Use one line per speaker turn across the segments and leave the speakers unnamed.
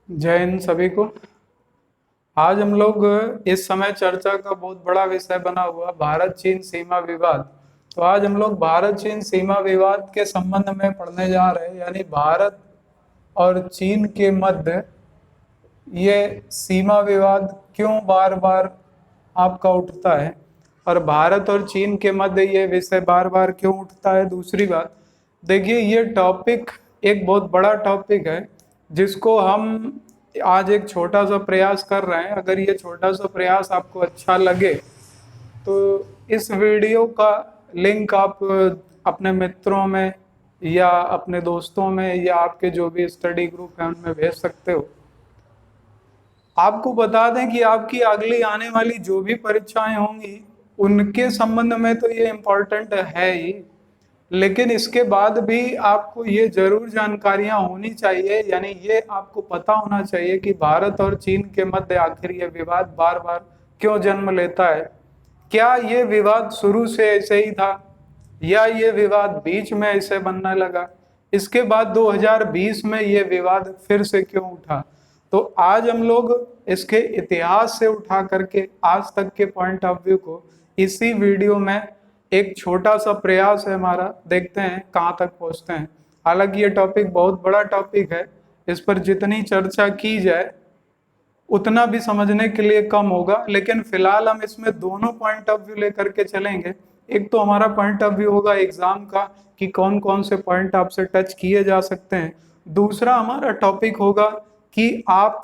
जय हिंद सभी को। आज हम लोग इस समय चर्चा का बहुत बड़ा विषय बना हुआ भारत चीन सीमा विवाद। तो आज हम लोग भारत चीन सीमा विवाद के संबंध में पढ़ने जा रहे हैं, यानी भारत और चीन के मध्य ये सीमा विवाद क्यों बार बार आपका उठता है और भारत और चीन के मध्य ये विषय बार बार क्यों उठता है। दूसरी बात, देखिए ये टॉपिक एक बहुत बड़ा टॉपिक है जिसको हम आज एक छोटा सा प्रयास कर रहे हैं। अगर ये छोटा सा प्रयास आपको अच्छा लगे तो इस वीडियो का लिंक आप अपने मित्रों में या अपने दोस्तों में या आपके जो भी स्टडी ग्रुप है उनमें भेज सकते हो। आपको बता दें कि आपकी अगली आने वाली जो भी परीक्षाएं होंगी उनके संबंध में तो ये इम्पोर्टेंट है ही, लेकिन इसके बाद भी आपको ये जरूर जानकारियां होनी चाहिए, यानी ये आपको पता होना चाहिए कि भारत और चीन के मध्य आखिर ये विवाद बार बार क्यों जन्म लेता है। क्या ये विवाद शुरू से ऐसे ही था या ये विवाद बीच में ऐसे बनने लगा, इसके बाद 2020 में ये विवाद फिर से क्यों उठा। तो आज हम लोग इसके इतिहास से उठा करके आज तक के पॉइंट ऑफ व्यू को इसी वीडियो में एक छोटा सा प्रयास है हमारा, देखते हैं कहाँ तक पहुँचते हैं। हालांकि ये टॉपिक बहुत बड़ा टॉपिक है, इस पर जितनी चर्चा की जाए उतना भी समझने के लिए कम होगा, लेकिन फिलहाल हम इसमें दोनों पॉइंट ऑफ व्यू लेकर के चलेंगे। एक तो हमारा पॉइंट ऑफ व्यू होगा एग्जाम का कि कौन कौन से पॉइंट आपसे टच किए जा सकते हैं। दूसरा हमारा टॉपिक होगा कि आप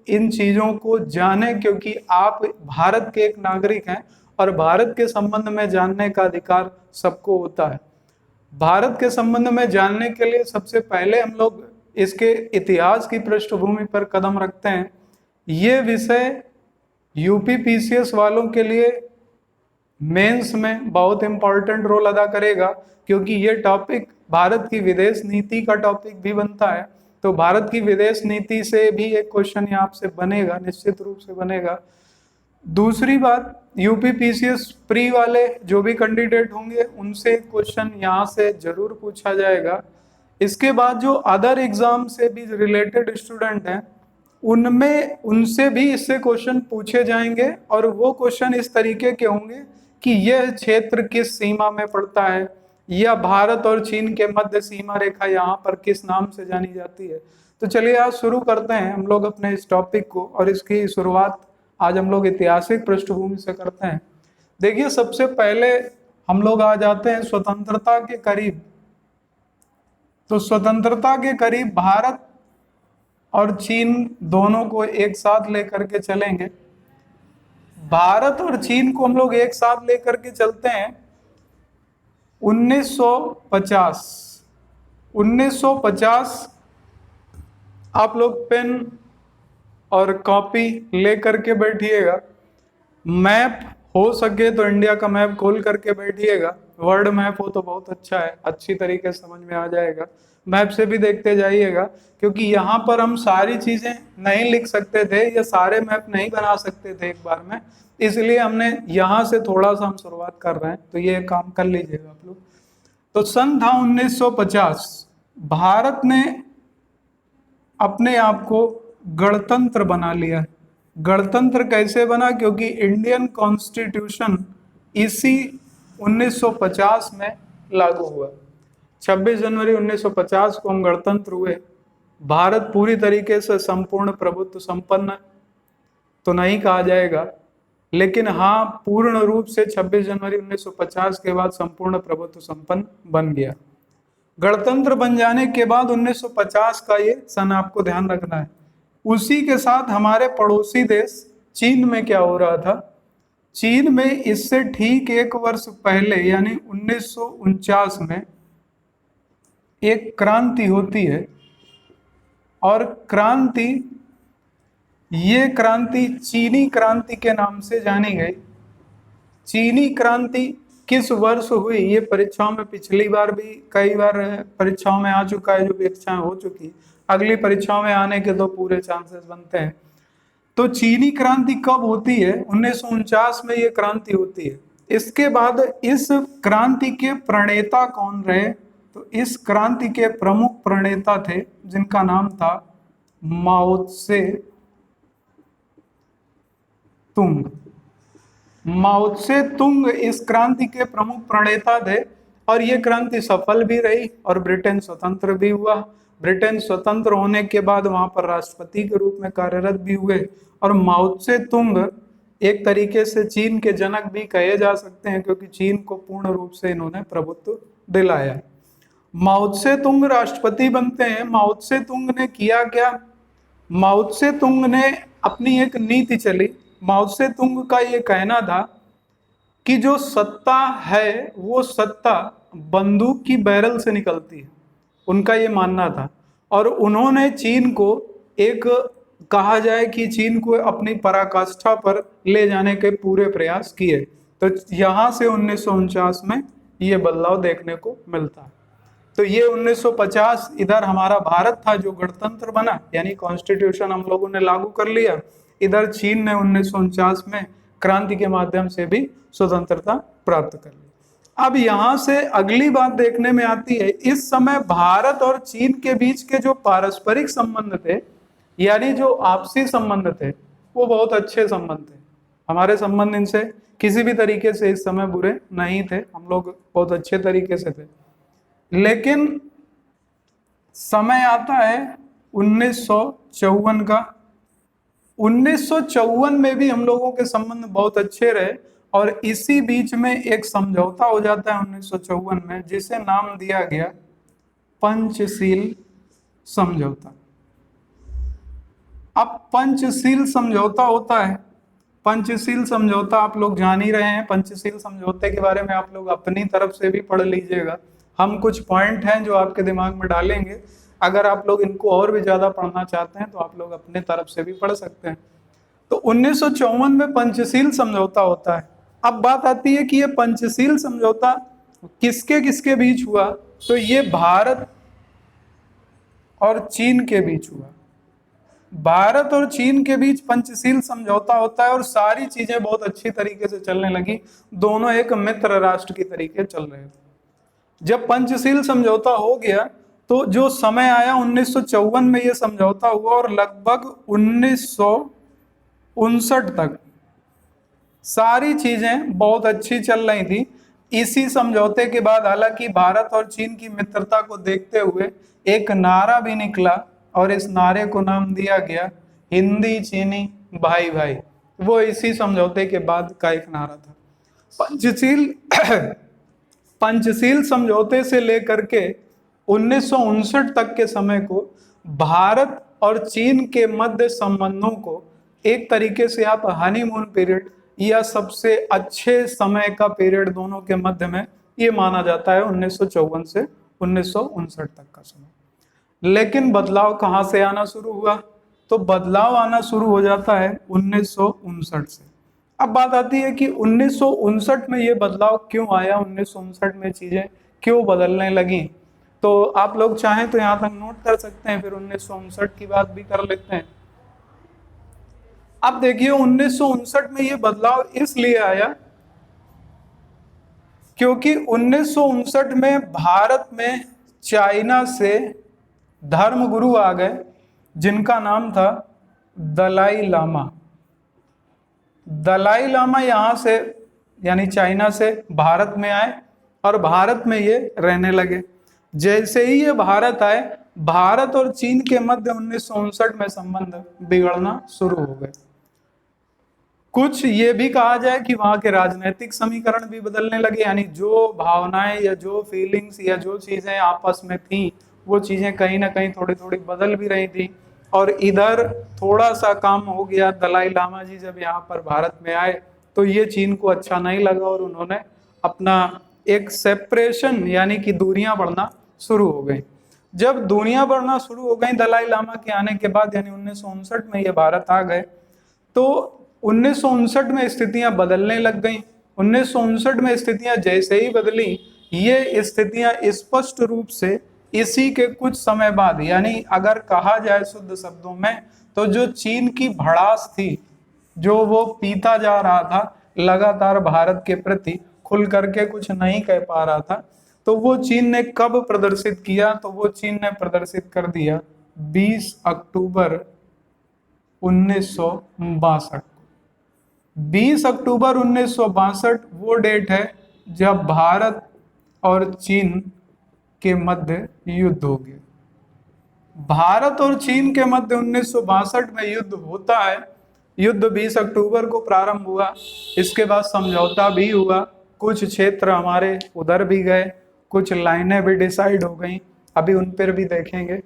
इन चीजों को जानें, क्योंकि आप भारत के एक नागरिक हैं और भारत के संबंध में जानने का अधिकार सबको होता है। भारत के संबंध में जानने के लिए सबसे पहले हम लोग इसके इतिहास की पृष्ठभूमि पर कदम रखते हैं। ये विषय यूपी पीसीएस वालों के लिए मेंस में बहुत इंपॉर्टेंट रोल अदा करेगा, क्योंकि ये टॉपिक भारत की विदेश नीति का टॉपिक भी बनता है। तो भारत की विदेश नीति से भी एक क्वेश्चन यहाँ से बनेगा, निश्चित रूप से बनेगा। दूसरी बात, यूपी पीसीएस प्री वाले जो भी कैंडिडेट होंगे उनसे क्वेश्चन यहाँ से जरूर पूछा जाएगा। इसके बाद जो अदर एग्जाम से भी रिलेटेड स्टूडेंट हैं उनमें उनसे भी इससे क्वेश्चन पूछे जाएंगे, और वो क्वेश्चन इस तरीके के होंगे कि यह क्षेत्र किस सीमा में पड़ता है या भारत और चीन के मध्य सीमा रेखा यहाँ पर किस नाम से जानी जाती है। तो चलिए आज शुरू करते हैं हम लोग अपने इस टॉपिक को, और इसकी शुरुआत आज हम लोग ऐतिहासिक पृष्ठभूमि से करते हैं। देखिए सबसे पहले हम लोग आ जाते हैं स्वतंत्रता के करीब। तो स्वतंत्रता के करीब भारत और चीन दोनों को एक साथ लेकर के चलेंगे। भारत और चीन को हम लोग एक साथ लेकर के चलते हैं 1950। 1950 आप लोग पेन और कॉपी लेकर के बैठिएगा। मैप हो सके तो इंडिया का मैप खोल करके बैठिएगा। वर्ल्ड मैप हो तो बहुत अच्छा है, अच्छी तरीके से समझ में आ जाएगा। मैप से भी देखते जाइएगा, क्योंकि यहाँ पर हम सारी चीजें नहीं लिख सकते थे या सारे मैप नहीं बना सकते थे एक बार में, इसलिए हमने यहाँ से थोड़ा सा हम शुरुआत कर रहे हैं। तो ये काम कर लीजिएगा आप लोग। तो सन था 1950। भारत ने अपने आप को गणतंत्र बना लिया। गणतंत्र कैसे बना? क्योंकि इंडियन कॉन्स्टिट्यूशन इसी 1950 में लागू हुआ। 26 जनवरी 1950 को हम गणतंत्र हुए। भारत पूरी तरीके से संपूर्ण प्रभुत्व संपन्न तो नहीं कहा जाएगा, लेकिन हाँ पूर्ण रूप से 26 जनवरी 1950 के बाद संपूर्ण प्रभुत्व संपन्न बन गया। गणतंत्र बन जाने के बाद 1950 का ये सन आपको ध्यान रखना है। उसी के साथ हमारे पड़ोसी देश चीन में क्या हो रहा था? चीन में इससे ठीक एक वर्ष पहले यानी 1949 में एक क्रांति होती है, और ये क्रांति चीनी क्रांति के नाम से जानी गई। चीनी क्रांति किस वर्ष हुई ये परीक्षाओं में पिछली बार भी कई बार परीक्षाओं में आ चुका है, जो परीक्षाएं हो चुकी, अगली परीक्षाओं में आने के तो पूरे चांसेस बनते हैं। तो चीनी क्रांति कब होती है? 1949 में ये क्रांति होती है। इसके बाद इस क्रांति के प्रणेता कौन रहे? तो इस क्रांति के प्रमुख प्रणेता थे जिनका नाम था माओ त्से तुंग। माओ त्से तुंग इस क्रांति के प्रमुख प्रणेता थे और ये क्रांति सफल भी रही और ब्रिटेन स्वतंत्र भी हुआ। ब्रिटेन स्वतंत्र होने के बाद वहां पर राष्ट्रपति के रूप में कार्यरत भी हुए और माओ त्से तुंग एक तरीके से चीन के जनक भी कहे जा सकते हैं, क्योंकि चीन को पूर्ण रूप से इन्होंने प्रभुत्व दिलाया। माओ त्से तुंग राष्ट्रपति बनते हैं। माओ त्से तुंग ने किया क्या? माओ त्से तुंग ने अपनी एक नीति चली। माओ त्से तुंग का ये कहना था कि जो सत्ता है वो सत्ता बंदूक की बैरल से निकलती है, उनका ये मानना था। और उन्होंने चीन को एक, कहा जाए कि चीन को अपनी पराकाष्ठा पर ले जाने के पूरे प्रयास किए। तो यहां से 1949 में ये बदलाव देखने को मिलता है। तो ये 1950 इधर हमारा भारत था जो गणतंत्र बना, यानी कॉन्स्टिट्यूशन हम लोगों ने लागू कर लिया। इधर चीन ने 1949 में क्रांति के माध्यम से भी स्वतंत्रता प्राप्त कर ली। अब यहां से अगली बात देखने में आती है, इस समय भारत और चीन के बीच के जो पारस्परिक संबंध थे, यानी जो आपसी संबंध थे, वो बहुत अच्छे संबंध थे। हमारे संबंध इनसे किसी भी तरीके से इस समय बुरे नहीं थे, हम लोग बहुत अच्छे तरीके से थे। लेकिन समय आता है 1954 का। 1954 में भी हम लोगों के संबंध बहुत अच्छे रहे और इसी बीच में एक समझौता हो जाता है 1954 में, जिसे नाम दिया गया पंचशील समझौता। अब पंचशील समझौता होता है। पंचशील समझौता आप लोग जान ही रहे हैं। पंचशील समझौते के बारे में आप लोग अपनी तरफ से भी पढ़ लीजिएगा। हम कुछ पॉइंट हैं जो आपके दिमाग में डालेंगे, अगर आप लोग इनको और भी ज्यादा पढ़ना चाहते हैं तो आप लोग अपने तरफ से भी पढ़ सकते हैं। तो 1954 में पंचशील समझौता होता है। अब बात आती है कि ये पंचशील समझौता किसके किसके बीच हुआ? तो ये भारत और चीन के बीच हुआ। भारत और चीन के बीच पंचशील समझौता होता है और सारी चीजें बहुत अच्छी तरीके से चलने लगी। दोनों एक मित्र राष्ट्र की तरीके चल रहे थे। जब पंचशील समझौता हो गया तो जो समय आया 1954 में ये समझौता हुआ और लगभग 1959 तक सारी चीजें बहुत अच्छी चल रही थी। इसी समझौते के बाद हालांकि भारत और चीन की मित्रता को देखते हुए एक नारा भी निकला और इस नारे को नाम दिया गया हिंदी चीनी भाई भाई। वो इसी समझौते के बाद का एक नारा था। पंचशील पंचशील समझौते से लेकर के 1959 तक के समय को भारत और चीन के मध्य संबंधों को एक तरीके से आप हनीमून पीरियड या सबसे अच्छे समय का पीरियड दोनों के मध्य में ये माना जाता है 1954 से 1959 तक का समय। लेकिन बदलाव कहाँ से आना शुरू हुआ? तो बदलाव आना शुरू हो जाता है 1959 से। अब बात आती है कि 1959 में ये बदलाव क्यों आया, 1959 में चीजें क्यों बदलने लगी। तो आप लोग चाहें तो यहाँ तक नोट कर सकते हैं, फिर 1959 की बात भी कर लेते हैं। अब देखिए 1959 में ये बदलाव इसलिए आया क्योंकि 1959 में भारत में चाइना से धर्मगुरु आ गए जिनका नाम था दलाई लामा। दलाई लामा यहाँ से यानी चाइना से भारत में आए और भारत में ये रहने लगे। जैसे ही ये भारत आए, भारत और चीन के मध्य 1959 में संबंध बिगड़ना शुरू हो गए। कुछ ये भी कहा जाए कि वहां के राजनीतिक समीकरण भी बदलने लगे, यानी जो भावनाएं या जो फीलिंग्स या जो चीजें आपस में थी वो चीजें कहीं ना कहीं थोड़ी थोड़ी बदल भी रही थी। और इधर थोड़ा सा काम हो गया, दलाई लामा जी जब यहाँ पर भारत में आए तो ये चीन को अच्छा नहीं लगा और उन्होंने अपना एक सेपरेशन यानी कि दूरियां बढ़ना शुरू हो गई। जब दूरियां बढ़ना शुरू हो गई दलाई लामा के आने के बाद, यानी 1959 में ये भारत आ गए, तो 1959 में स्थितियां बदलने लग गई। 1959 में स्थितियां जैसे ही बदली, ये स्थितियां स्पष्ट रूप से इसी के कुछ समय बाद, यानी अगर कहा जाए शुद्ध शब्दों में, तो जो चीन की भड़ास थी, जो वो पीता जा रहा था लगातार भारत के प्रति, खुल करके कुछ नहीं कह पा रहा था, तो वो चीन ने कब प्रदर्शित किया? तो वो चीन ने प्रदर्शित कर दिया 20 अक्टूबर 1962। 20 अक्टूबर 1962 वो डेट है जब भारत और चीन के मध्य युद्ध हो गया। भारत और चीन के मध्य 1962 में युद्ध होता है। युद्ध 20 अक्टूबर को प्रारंभ हुआ, इसके बाद समझौता भी हुआ, कुछ क्षेत्र हमारे उधर भी गए, कुछ लाइनें भी डिसाइड हो गई, अभी उन पर भी देखेंगे।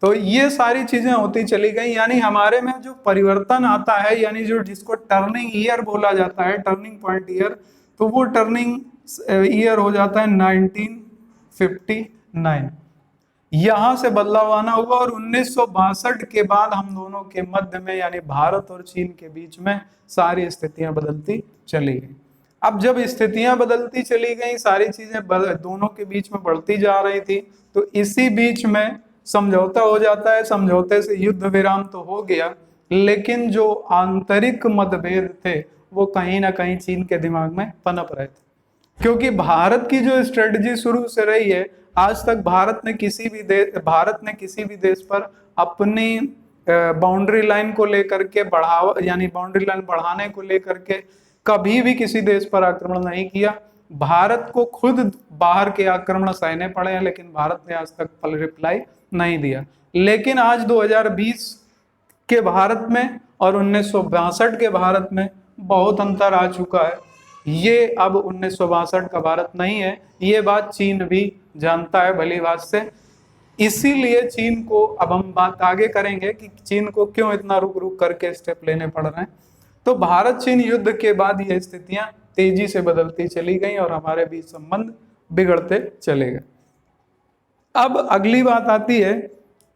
तो ये सारी चीजें होती चली गई, यानी हमारे में जो परिवर्तन आता है, यानी जो जिसको टर्निंग ईयर बोला जाता है, टर्निंग पॉइंट ईयर, तो वो टर्निंग ईयर हो जाता है 1959। यहां से बदलाव आना हुआ और 1962 के बाद हम दोनों के मध्य में यानी भारत और चीन के बीच में सारी स्थितियां बदलती चली गई। अब जब स्थितियां बदलती चली गई, सारी चीजें दोनों के बीच में बढ़ती जा रही थी, तो इसी बीच में समझौता हो जाता है। समझौते से युद्ध विराम तो हो गया, लेकिन जो आंतरिक मतभेद थे वो कहीं ना कहीं चीन के दिमाग में पनप रहे थे, क्योंकि भारत की जो स्ट्रेटजी शुरू से रही है, आज तक भारत ने किसी भी देश पर अपनी बाउंड्री लाइन को लेकर के बढ़ावा, यानी बाउंड्री लाइन बढ़ाने को लेकर के कभी भी किसी देश पर आक्रमण नहीं किया। भारत को खुद बाहर के आक्रमण सहने पड़े हैं, लेकिन भारत ने आज तक रिप्लाई नहीं दिया। लेकिन आज 2020 के भारत में और 1962 के भारत में बहुत अंतर आ चुका है। ये अब 1962 का भारत नहीं है, ये बात चीन भी जानता है भली बात से। इसीलिए चीन को, अब हम बात आगे करेंगे कि चीन को क्यों इतना रुक रुक करके स्टेप लेने पड़ रहे हैं। तो भारत चीन युद्ध के बाद ये स्थितियां तेजी से बदलती चली गई और हमारे बीच संबंध बिगड़ते चले गए। अब अगली बात आती है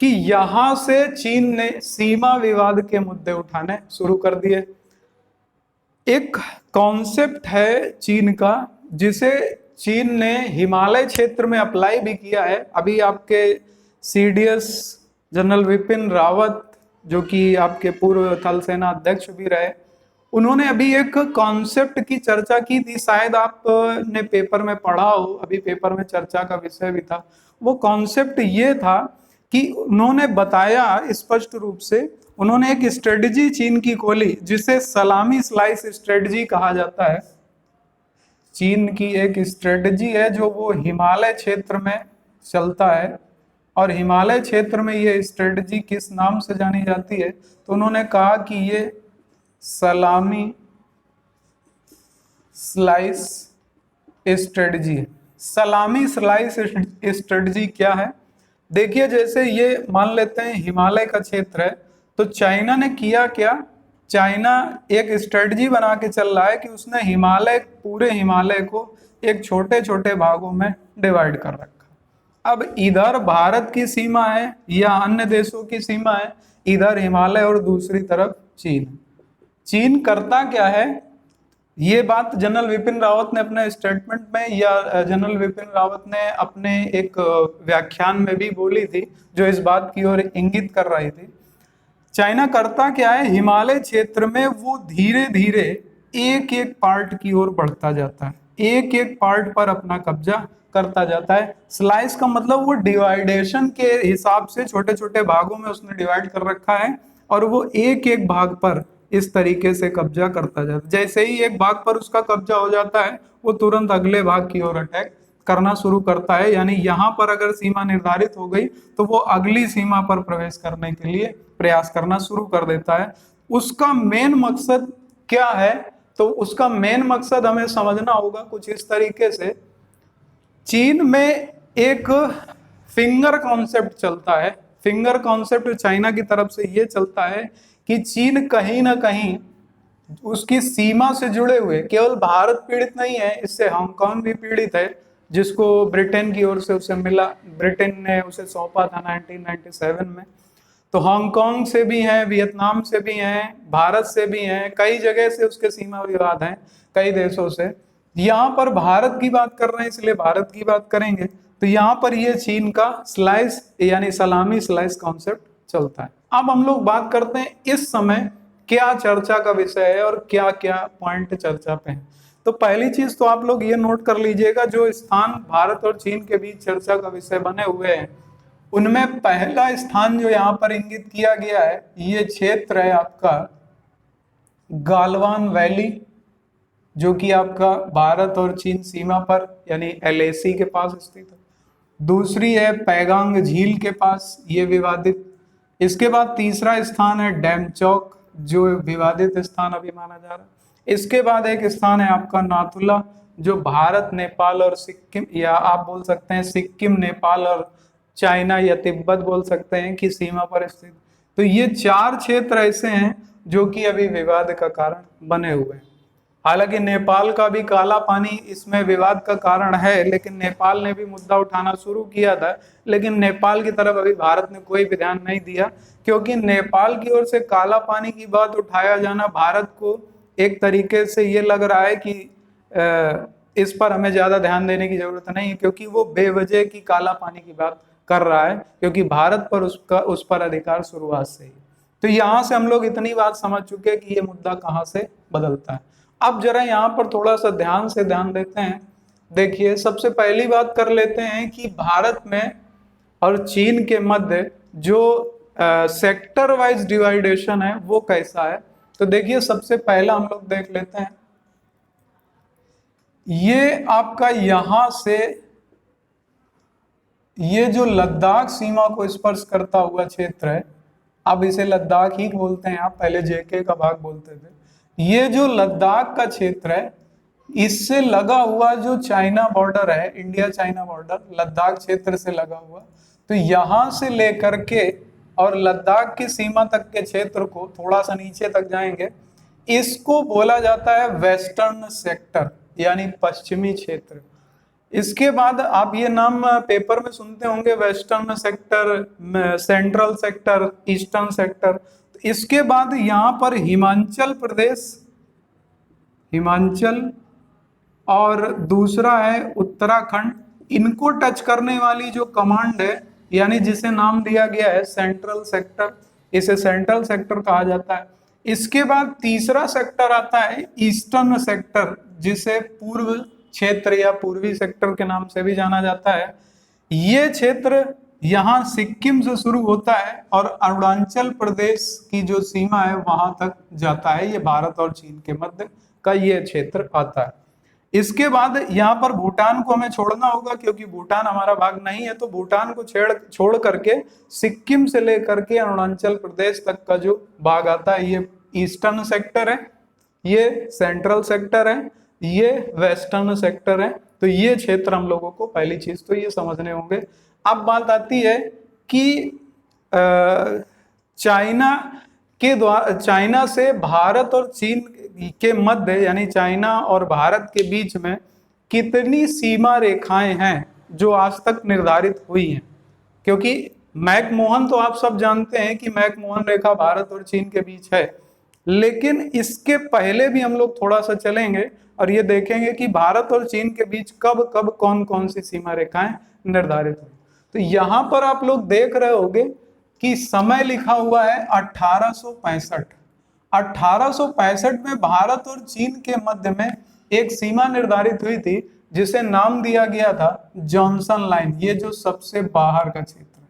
कि यहां से चीन ने सीमा विवाद के मुद्दे उठाने शुरू कर दिए। एक कॉन्सेप्ट है चीन का, जिसे चीन ने हिमालय क्षेत्र में अप्लाई भी किया है। अभी आपके CDS जनरल विपिन रावत, जो कि आपके पूर्व थल सेना अध्यक्ष भी रहे, उन्होंने अभी एक कॉन्सेप्ट की चर्चा की थी, शायद आपने पेपर में पढ़ा हो, अभी पेपर में चर्चा का विषय भी था। वो कॉन्सेप्ट ये था कि उन्होंने बताया स्पष्ट रूप से, उन्होंने एक स्ट्रेटजी चीन की खोली जिसे सलामी स्लाइस स्ट्रेटजी कहा जाता है। चीन की एक स्ट्रेटजी है जो वो हिमालय क्षेत्र में चलता है, और हिमालय क्षेत्र में ये स्ट्रेटजी किस नाम से जानी जाती है, तो उन्होंने कहा कि ये सलामी स्लाइस स्ट्रेटजी है। सलामी स्लाइस स्ट्रेटजी क्या है? देखिए, जैसे ये मान लेते हैं हिमालय का क्षेत्र है, तो चाइना ने किया क्या, चाइना एक स्ट्रेटजी बना के चल रहा है कि उसने पूरे हिमालय को एक छोटे छोटे भागों में डिवाइड कर रखा। अब इधर भारत की सीमा है या अन्य देशों की सीमा है, इधर हिमालय और दूसरी तरफ चीन। चीन करता क्या है, ये बात जनरल विपिन रावत ने अपने स्टेटमेंट में, या जनरल विपिन रावत ने अपने एक व्याख्यान में भी बोली थी, जो इस बात की ओर इंगित कर रही थी। चाइना करता क्या है, हिमालय क्षेत्र में वो धीरे धीरे एक एक पार्ट की ओर बढ़ता जाता है, एक एक पार्ट पर अपना कब्जा करता जाता है। स्लाइस का मतलब वो डिवाइडेशन के हिसाब से छोटे छोटे भागों में उसने डिवाइड कर रखा है, और वो एक एक भाग पर इस तरीके से कब्जा करता जाता है। जैसे ही एक भाग पर उसका कब्जा हो जाता है, वो तुरंत अगले भाग की ओर अटैक करना शुरू करता है। यानी यहाँ पर अगर सीमा निर्धारित हो गई, तो वो अगली सीमा पर प्रवेश करने के लिए प्रयास करना शुरू कर देता है। उसका मेन मकसद क्या है, तो उसका मेन मकसद हमें समझना होगा कुछ इस तरीके से। चीन में एक फिंगर कॉन्सेप्ट चलता है। फिंगर कॉन्सेप्ट चाइना की तरफ से ये चलता है कि चीन कहीं ना कहीं उसकी सीमा से जुड़े हुए, केवल भारत पीड़ित नहीं है, इससे हांगकांग भी पीड़ित है, जिसको ब्रिटेन की ओर से उसे मिला, ब्रिटेन ने उसे सौंपा था 1997 में। तो हांगकांग से भी हैं, वियतनाम से भी हैं, भारत से भी हैं, कई जगह से उसके सीमा विवाद हैं, कई देशों से। यहाँ पर भारत की बात कर रहे हैं, इसलिए भारत की बात करेंगे। तो यहाँ पर ये चीन का स्लाइस यानी सलामी स्लाइस कॉन्सेप्ट चलता है। अब हम लोग बात करते हैं इस समय क्या चर्चा का विषय है और क्या क्या पॉइंट चर्चा पे है। तो पहली चीज तो आप लोग ये नोट कर लीजिएगा, जो स्थान भारत और चीन के बीच चर्चा का विषय बने हुए हैं उनमें पहला स्थान जो यहाँ पर इंगित किया गया है, ये क्षेत्र है आपका गालवान वैली, जो कि आपका भारत और चीन सीमा पर यानी एलएसी के पास स्थित है। दूसरी है पैगांग झील के पास, ये विवादित। इसके बाद तीसरा स्थान है डेमचौक, जो विवादित स्थान अभी माना जा रहा है। इसके बाद एक स्थान है आपका नाथुला, जो भारत, नेपाल और सिक्किम, या आप बोल सकते हैं सिक्किम, नेपाल और चाइना या तिब्बत बोल सकते हैं कि सीमा पर स्थित। तो ये 4 क्षेत्र ऐसे हैं जो कि अभी विवाद का कारण बने हुए हैं। हालांकि नेपाल का भी काला पानी इसमें विवाद का कारण है, लेकिन नेपाल ने भी मुद्दा उठाना शुरू किया था, लेकिन नेपाल की तरफ अभी भारत ने कोई भी ध्यान नहीं दिया, क्योंकि नेपाल की ओर से काला पानी की बात उठाया जाना भारत को एक तरीके से ये लग रहा है कि इस पर हमें ज्यादा ध्यान देने की जरूरत नहीं है, क्योंकि वो बेवजह की काला पानी की बात कर रहा है, क्योंकि भारत पर उस पर अधिकार शुरुआत से ही। तो यहाँ से हम लोग इतनी बात समझ चुके हैं कि ये मुद्दा कहाँ से बदलता है। अब जरा यहाँ पर थोड़ा सा ध्यान देते हैं। देखिए, सबसे पहली बात कर लेते हैं कि भारत में और चीन के मध्य जो सेक्टर वाइज डिवाइडेशन है वो कैसा है। तो देखिए, सबसे पहला हम लोग देख लेते हैं, ये आपका यहां से ये जो लद्दाख सीमा को स्पर्श करता हुआ क्षेत्र है, अब इसे लद्दाख ही बोलते हैं, आप पहले जेके का भाग बोलते थे। ये जो लद्दाख का क्षेत्र है, इससे लगा हुआ जो चाइना बॉर्डर है, इंडिया चाइना बॉर्डर लद्दाख क्षेत्र से लगा हुआ, तो यहां से लेकर के और लद्दाख की सीमा तक के क्षेत्र को थोड़ा सा नीचे तक जाएंगे, इसको बोला जाता है वेस्टर्न सेक्टर यानी पश्चिमी क्षेत्र। इसके बाद आप ये नाम पेपर में सुनते होंगे, western sector, central sector, eastern sector. इसके बाद यहाँ पर हिमाचल प्रदेश, हिमाचल, और दूसरा है उत्तराखंड, इनको टच करने वाली जो कमांड है, यानी जिसे नाम दिया गया है सेंट्रल सेक्टर, इसे सेंट्रल सेक्टर कहा जाता है। इसके बाद तीसरा सेक्टर आता है ईस्टर्न सेक्टर, जिसे पूर्व क्षेत्र या पूर्वी सेक्टर के नाम से भी जाना जाता है। ये क्षेत्र यहाँ सिक्किम से शुरू होता है और अरुणाचल प्रदेश की जो सीमा है वहां तक जाता है। ये भारत और चीन के मध्य का ये क्षेत्र आता है। इसके बाद यहाँ पर भूटान को हमें छोड़ना होगा, क्योंकि भूटान हमारा भाग नहीं है। तो भूटान को छोड़ करके सिक्किम से लेकर के अरुणाचल प्रदेश तक का जो भाग आता है, ये ईस्टर्न सेक्टर है, ये सेंट्रल सेक्टर है, ये वेस्टर्न सेक्टर है। तो ये क्षेत्र हम लोगों को पहली चीज तो ये समझने होंगे। अब बात आती है कि चाइना से भारत और चीन के मध्य यानी चाइना और भारत के बीच में कितनी सीमा रेखाएं हैं जो आज तक निर्धारित हुई हैं। क्योंकि मैकमोहन तो आप सब जानते हैं कि मैकमोहन रेखा भारत और चीन के बीच है, लेकिन इसके पहले भी हम लोग थोड़ा सा चलेंगे और ये देखेंगे कि भारत और चीन के बीच कब कब कौन कौन सी सीमा रेखाएं निर्धारित हुई। तो यहाँ पर आप लोग देख रहे होंगे कि समय लिखा हुआ है 1865। 1865 में भारत और चीन के मध्य में एक सीमा निर्धारित हुई थी, जिसे नाम दिया गया था जॉनसन लाइन। ये जो सबसे बाहर का क्षेत्र है,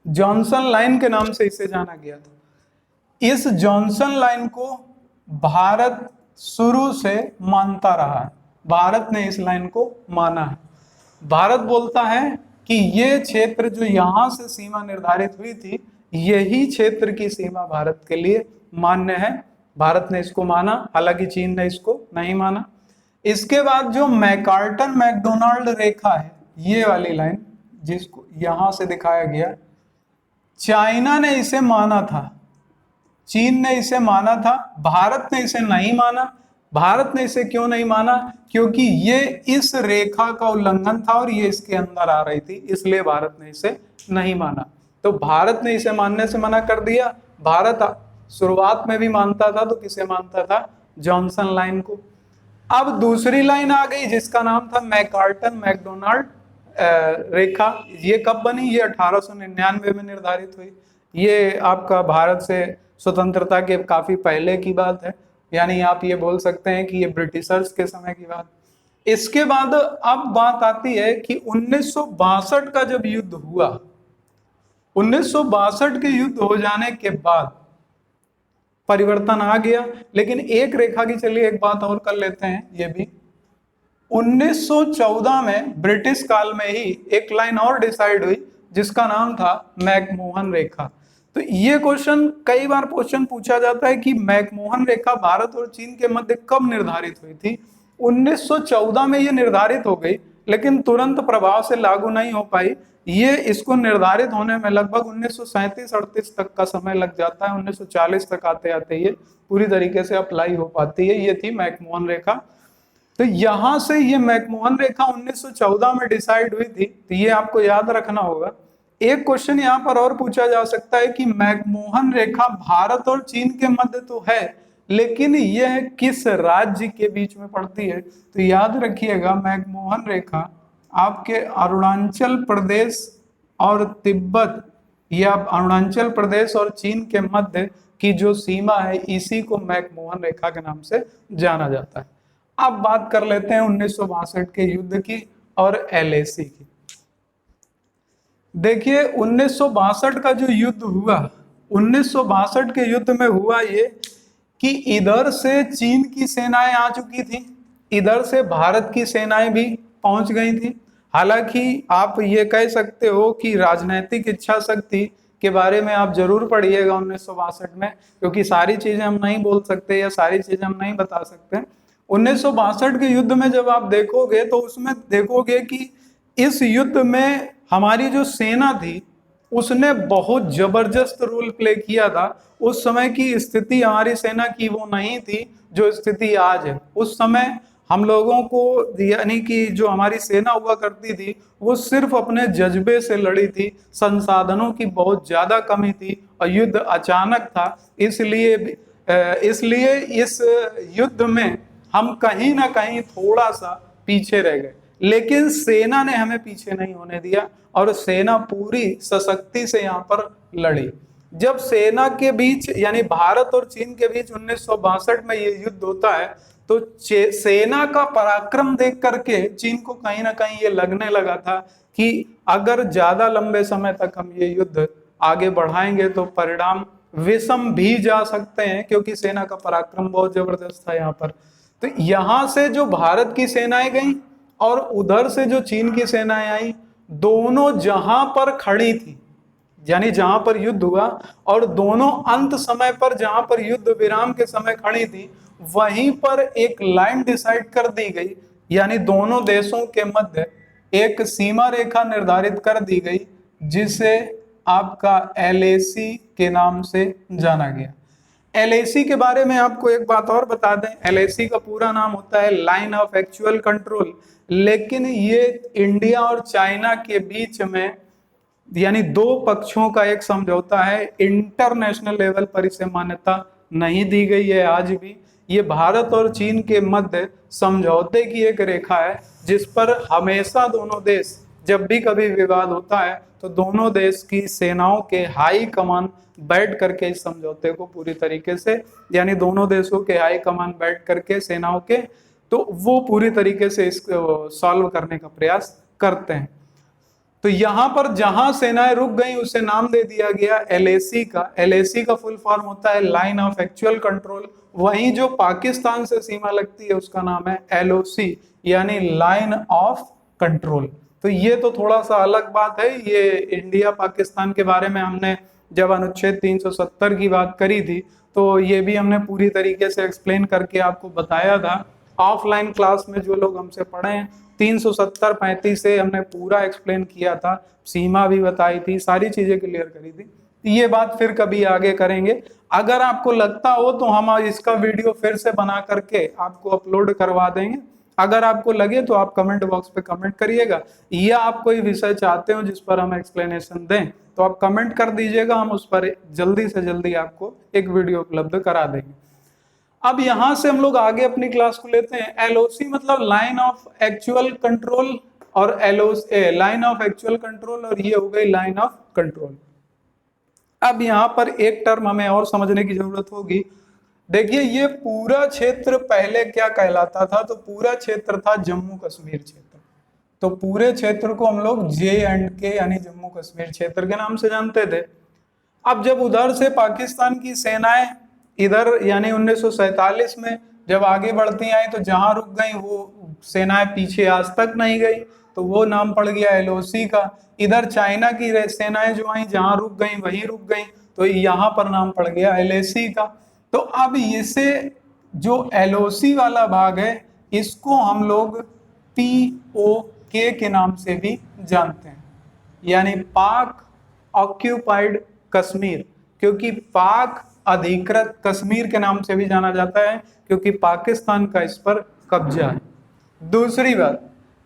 जॉनसन लाइन के नाम से इसे जाना गया था। इस जॉनसन लाइन को भारत शुरू से मानता रहा है, भारत ने इस लाइन को माना है। भारत बोलता है कि ये क्षेत्र जो यहां से सीमा निर्धारित हुई थी, यही क्षेत्र की सीमा भारत के लिए मान्य है। भारत ने इसको माना, हालांकि चीन ने इसको नहीं माना। इसके बाद जो मैकार्टन मैकडोनाल्ड रेखा है, ये वाली लाइन जिसको यहां से दिखाया गया, चाइना ने इसे माना था, चीन ने इसे माना था, भारत ने इसे नहीं माना। भारत ने इसे क्यों नहीं माना? क्योंकि ये इस रेखा का उल्लंघन था और ये इसके अंदर आ रही थी, इसलिए भारत ने इसे नहीं माना। तो भारत ने इसे मानने से मना कर दिया। भारत शुरुआत में भी मानता था, तो किसे मानता था? जॉनसन लाइन को। अब दूसरी लाइन आ गई जिसका नाम था मैकार्टन मैकडोनाल्ड रेखा। ये कब बनी? ये 1899 में निर्धारित हुई। ये आपका भारत से स्वतंत्रता के काफी पहले की बात है, यानी आप ये बोल सकते हैं कि ये ब्रिटिशर्स के समय की बात। इसके बाद अब बात आती है कि 1962 का जब युद्ध हुआ, 1962 के युद्ध हो जाने के बाद परिवर्तन आ गया। लेकिन एक रेखा की, चलिए एक बात और कर लेते हैं ये भी, 1914 में ब्रिटिश काल में ही एक लाइन और डिसाइड हुई जिसका नाम था मैकमोहन रेखा। तो ये क्वेश्चन कई बार क्वेश्चन पूछा जाता है कि मैकमोहन रेखा भारत और चीन के मध्य कब निर्धारित हुई थी। 1914 में ये निर्धारित हो गई, लेकिन तुरंत प्रभाव से लागू नहीं हो पाई। ये इसको निर्धारित होने में लगभग 1937-38 तक का समय लग जाता है। 1940 तक आते आते ये पूरी तरीके से अप्लाई हो पाती है। ये थी मैकमोहन रेखा। तो यहां से ये मैकमोहन रेखा 1914 में डिसाइड हुई थी, तो ये आपको याद रखना होगा। एक क्वेश्चन यहां पर और पूछा जा सकता है कि मैकमोहन रेखा भारत और चीन के मध्य तो है, लेकिन यह किस राज्य के बीच में पड़ती है। तो याद रखिएगा, मैकमोहन रेखा आपके अरुणाचल प्रदेश और तिब्बत, या अरुणाचल प्रदेश और चीन के मध्य की जो सीमा है, इसी को मैकमोहन रेखा के नाम से जाना जाता है। अब बात कर लेते हैं 1962 के युद्ध की और एलएसी की। देखिए 1962 का जो युद्ध हुआ, 1962 के युद्ध में हुआ ये कि इधर से चीन की सेनाएं आ चुकी थी, इधर से भारत की सेनाएं भी पहुंच गई थी। हालांकि आप ये कह सकते हो कि राजनीतिक इच्छा शक्ति के बारे में आप जरूर पढ़िएगा 1962 में, क्योंकि सारी चीजें हम नहीं बोल सकते या सारी चीजें हम नहीं बता सकते। 1962 के युद्ध में जब आप देखोगे तो उसमें देखोगे कि इस युद्ध में हमारी जो सेना थी उसने बहुत जबरदस्त रोल प्ले किया था। उस समय की स्थिति हमारी सेना की वो नहीं थी जो स्थिति आज है। उस समय हम लोगों को, यानी कि जो हमारी सेना हुआ करती थी, वो सिर्फ अपने जज्बे से लड़ी थी। संसाधनों की बहुत ज्यादा कमी थी और युद्ध अचानक था। इसलिए इस युद्ध में हम कहीं ना कहीं थोड़ा सा पीछे रह गए, लेकिन सेना ने हमें पीछे नहीं होने दिया और सेना पूरी सशक्ति से यहाँ पर लड़ी। जब सेना के बीच, यानी भारत और चीन के बीच 1962 में ये युद्ध होता है, तो सेना का पराक्रम देख करके चीन को कहीं ना कहीं ये लगने लगा था कि अगर ज्यादा लंबे समय तक हम ये युद्ध आगे बढ़ाएंगे तो परिणाम विषम भी जा सकते हैं, क्योंकि सेना का पराक्रम बहुत जबरदस्त था यहाँ पर। तो यहां से जो भारत की सेनाएं गई और उधर से जो चीन की सेनाएं आई, दोनों जहां पर खड़ी थी, यानी जहां पर युद्ध हुआ, और दोनों अंत समय पर जहां पर युद्ध विराम के समय खड़ी थी, वहीं पर एक लाइन डिसाइड कर दी गई, यानी दोनों देशों के मध्य एक सीमा रेखा निर्धारित कर दी गई, जिसे आपका एलएसी के नाम से जाना गया। एलएसी के बारे में आपको एक बात और बता दें, एलएसी का पूरा नाम होता है लाइन ऑफ एक्चुअल कंट्रोल, लेकिन ये इंडिया और चाइना के बीच में, यानी दो पक्षों का एक समझौता है। इंटरनेशनल लेवल पर इसे मान्यता नहीं दी गई है आज भी। ये भारत और चीन के मध्य समझौते की एक रेखा है, जिस पर हमेशा दोनों देश, जब भी कभी विवाद होता है तो दोनों देश की सेनाओं के हाई कमान बैठ करके इस समझौते को पूरी तरीके से, यानी दोनों देशों के हाई कमान बैठ करके सेनाओं के, तो वो पूरी तरीके से इसको सॉल्व करने का प्रयास करते हैं। तो यहां पर जहां सेनाएं रुक गई उसे नाम दे दिया गया एलएसी का। एलएसी का फुल फॉर्म होता है लाइन ऑफ एक्चुअल कंट्रोल। वहीं जो पाकिस्तान से सीमा लगती है उसका नाम है एलओसी, यानी लाइन ऑफ कंट्रोल। तो ये तो थोड़ा सा अलग बात है। ये इंडिया पाकिस्तान के बारे में हमने जब अनुच्छेद 370 की बात करी थी, तो ये भी हमने पूरी तरीके से एक्सप्लेन करके आपको बताया था। ऑफलाइन क्लास में जो लोग हमसे पढ़े हैं, 370-35 से हमने पूरा एक्सप्लेन किया था, सीमा भी बताई थी, सारी चीजें क्लियर करी थी। ये बात फिर कभी आगे करेंगे। अगर आपको लगता हो तो हम इसका वीडियो फिर से बना करके आपको अपलोड करवा देंगे। अगर आपको लगे तो आप कमेंट बॉक्स पे कमेंट करिएगा, या आप कोई विषय चाहते हो जिस पर हम एक्सप्लेनेशन दें तो आप कमेंट कर दीजिएगा, हम उस पर जल्दी से जल्दी आपको एक वीडियो उपलब्ध करा देंगे। अब यहां से हम लोग आगे अपनी क्लास को लेते हैं। एलओसी मतलब लाइन ऑफ एक्चुअल कंट्रोल, और LOC line of actual control, और ये हो गई लाइन ऑफ कंट्रोल। अब यहाँ पर एक टर्म हमें और समझने की जरूरत होगी, देखिए ये पूरा क्षेत्र पहले क्या कहलाता था, तो पूरा क्षेत्र था जम्मू कश्मीर क्षेत्र। तो पूरे क्षेत्र को हम लोग J&K यानी जम्मू कश्मीर क्षेत्र के नाम से जानते थे। अब जब उधर से पाकिस्तान की सेनाएं इधर यानी 1947 में जब आगे बढ़ती आई, तो जहां रुक गई वो सेनाएं पीछे आज तक नहीं गई, तो वो नाम पड़ गया LOC का। इधर चाइना की सेनाएं जो आई जहां रुक गई वहीं रुक गई, तो यहाँ पर नाम पड़ गया LAC का। तो अब इसे जो LOC वाला भाग है इसको हम लोग POK के नाम से भी जानते हैं, यानी पाक ऑक्यूपाइड कश्मीर, क्योंकि पाक अधिकृत कश्मीर के नाम से भी जाना जाता है, क्योंकि पाकिस्तान का इस पर कब्जा है। दूसरी बात,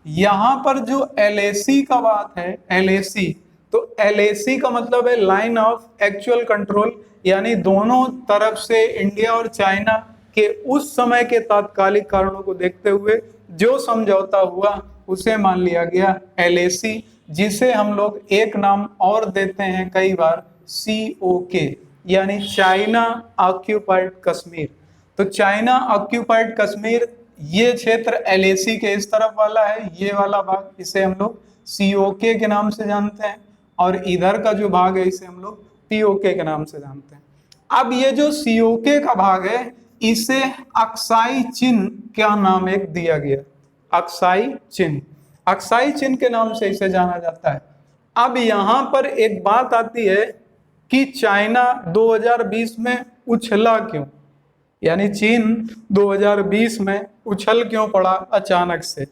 यहां पर जो LAC का बात है, LAC, तो LAC का मतलब है लाइन ऑफ एक्चुअल कंट्रोल, यानी दोनों तरफ से इंडिया और चाइना के उस समय के तात्कालिक कारणों को देखते हुए जो समझौता हुआ उसे मान लिया गया LAC, जिसे हम लोग एक नाम और देते हैं कई बार COK, यानी चाइना ऑक्यूपाइड कश्मीर। तो चाइना ऑक्यूपाइड कश्मीर ये क्षेत्र LAC के इस तरफ वाला है, ये वाला भाग इसे हम लोग COK के नाम से जानते हैं, और इधर का जो भाग है इसे हम लोग POK के नाम से जानते हैं। अब ये जो COK का भाग है इसे अक्साई चिन्ह क्या नाम एक दिया गया, अक्साई चिन्ह, अक्साई चिन्ह के नाम से इसे जाना जाता है। अब यहां पर एक बात आती है कि चाइना 2020 में उछला क्यों, यानी चीन 2020 में उछल क्यों पड़ा अचानक से।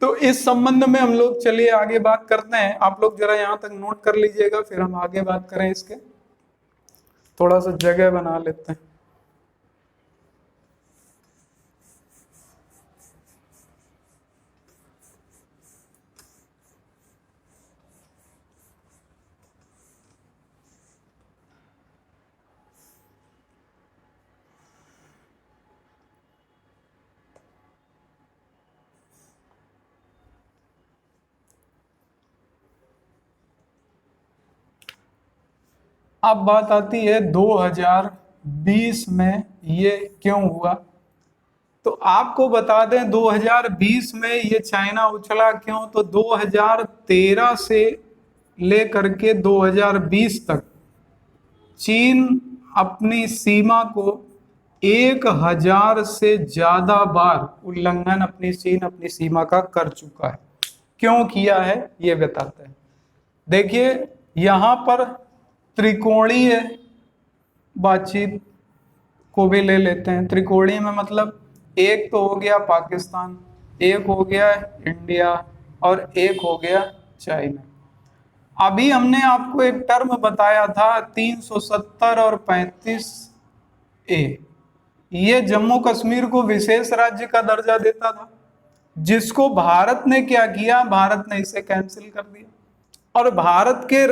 तो इस संबंध में हम लोग चलिए आगे बात करते हैं। आप लोग जरा यहां तक नोट कर लीजिएगा, फिर हम आगे बात करें इसके। थोड़ा सा जगह बना लेते हैं। अब बात आती है 2020 में ये क्यों हुआ। तो आपको बता दें 2020 में ये चाइना उछला क्यों, तो 2013 से लेकर के 2020 तक चीन अपनी सीमा को 1000 से ज्यादा बार उल्लंघन चीन अपनी सीमा का कर चुका है। क्यों किया है ये बताते हैं। देखिए यहां पर त्रिकोणीय बातचीत को भी ले लेते हैं। त्रिकोणीय में मतलब एक तो हो गया पाकिस्तान, एक हो गया इंडिया और एक हो गया चाइना। अभी हमने आपको एक टर्म बताया था 370 और 35A, ये जम्मू कश्मीर को विशेष राज्य का दर्जा देता था, जिसको भारत ने क्या किया, भारत ने इसे कैंसिल कर दिया। और भारत के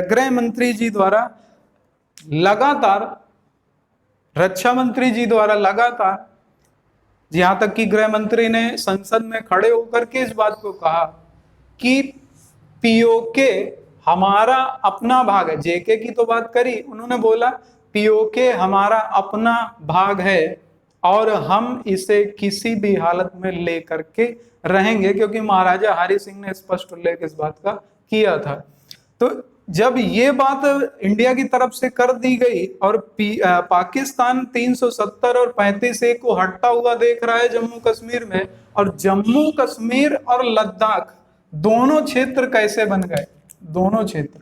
गृह मंत्री जी द्वारा लगातार, रक्षा मंत्री जी द्वारा लगातार, यहां तक कि गृह मंत्री ने संसद में खड़े होकर के इस बात को कहा कि POK हमारा अपना भाग है। JK की तो बात करी, उन्होंने बोला POK हमारा अपना भाग है और हम इसे किसी भी हालत में ले करके रहेंगे, क्योंकि महाराजा हरि सिंह ने स्पष्ट उल्लेख इस बात का किया था। तो जब ये बात इंडिया की तरफ से कर दी गई और पाकिस्तान 370 और 35A को हटता हुआ देख रहा है जम्मू कश्मीर में, और जम्मू कश्मीर और लद्दाख दोनों क्षेत्र कैसे बन गए, दोनों क्षेत्र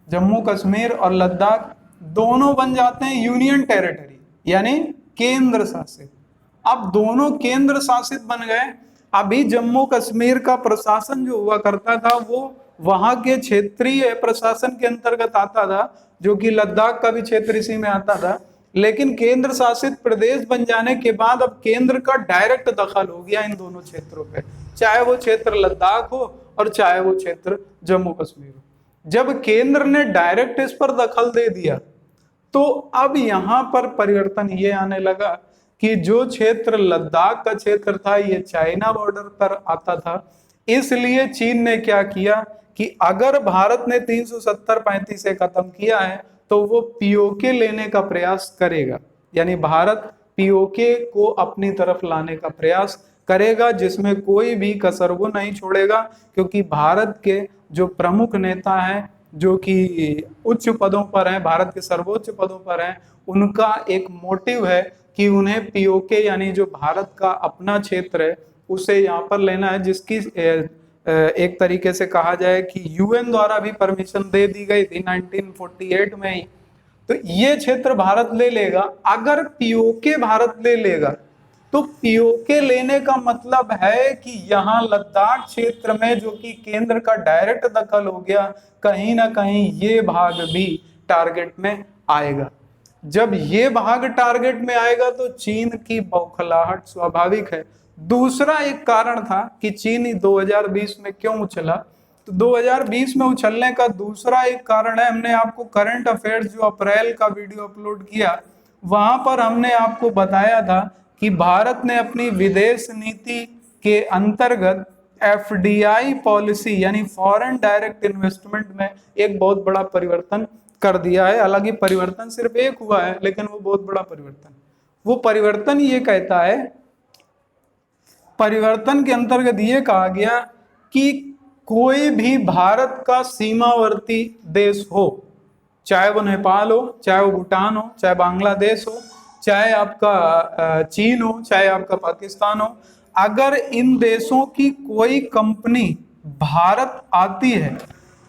जम्मू कश्मीर और लद्दाख दोनों बन जाते हैं यूनियन टेरिटरी, यानी केंद्र शासित। अब दोनों केंद्र शासित बन गए। अभी जम्मू कश्मीर का प्रशासन जो हुआ करता था वो वहां के क्षेत्रीय प्रशासन के अंतर्गत आता था, जो कि लद्दाख का भी क्षेत्र इसी में आता था। लेकिन केंद्र शासित प्रदेश बन जाने के बाद अब केंद्र का डायरेक्ट दखल हो गया इन दोनों क्षेत्रों पे, चाहे वो क्षेत्र लद्दाख हो और चाहे वो क्षेत्र जम्मू कश्मीर हो। जब केंद्र ने डायरेक्ट इस पर दखल दे दिया, तो अब यहाँ पर परिवर्तन ये आने लगा कि जो क्षेत्र लद्दाख का क्षेत्र था ये चाइना बॉर्डर पर आता था। इसलिए चीन ने क्या किया कि अगर भारत ने 370-35 से खत्म किया है तो वो POK लेने का प्रयास करेगा। यानी भारत पीओके को अपनी तरफ लाने का प्रयास करेगा, जिसमें कोई भी कसर वो नहीं छोड़ेगा, क्योंकि भारत के जो प्रमुख नेता हैं जो कि उच्च पदों पर हैं, भारत के सर्वोच्च पदों पर हैं, उनका एक मोटिव है कि उन्हें पीओके यानी जो भारत का अपना क्षेत्र है उसे यहाँ पर लेना है, जिसकी एक तरीके से कहा जाए कि यूएन द्वारा भी परमिशन दे दी गई थी 1948 में ही। तो ये क्षेत्र भारत ले लेगा। अगर पीओके भारत ले लेगा तो पीओके लेने का मतलब है कि यहाँ लद्दाख क्षेत्र में जो कि केंद्र का डायरेक्ट दखल हो गया, कहीं ना कहीं ये भाग भी टारगेट में आएगा। जब ये भाग टारगेट में आएगा तो चीन की बौखलाहट स्वाभाविक है। दूसरा एक कारण था कि चीन 2020 में क्यों उछला, तो 2020 में उछलने का दूसरा एक कारण है, हमने आपको करंट अफेयर्स जो अप्रैल का वीडियो अपलोड किया वहां पर हमने आपको बताया था कि भारत ने अपनी विदेश नीति के अंतर्गत एफडीआई पॉलिसी यानी फॉरेन डायरेक्ट इन्वेस्टमेंट में एक बहुत बड़ा परिवर्तन कर दिया है। हालांकि परिवर्तन सिर्फ एक हुआ है, लेकिन वो बहुत बड़ा परिवर्तन। वो परिवर्तन ये कहता है, परिवर्तन के अंतर्गत ये कहा गया कि कोई भी भारत का सीमावर्ती देश हो, चाहे वो नेपाल हो, चाहे वो भूटान हो, चाहे बांग्लादेश हो, चाहे आपका चीन हो, चाहे आपका पाकिस्तान हो, अगर इन देशों की कोई कंपनी भारत आती है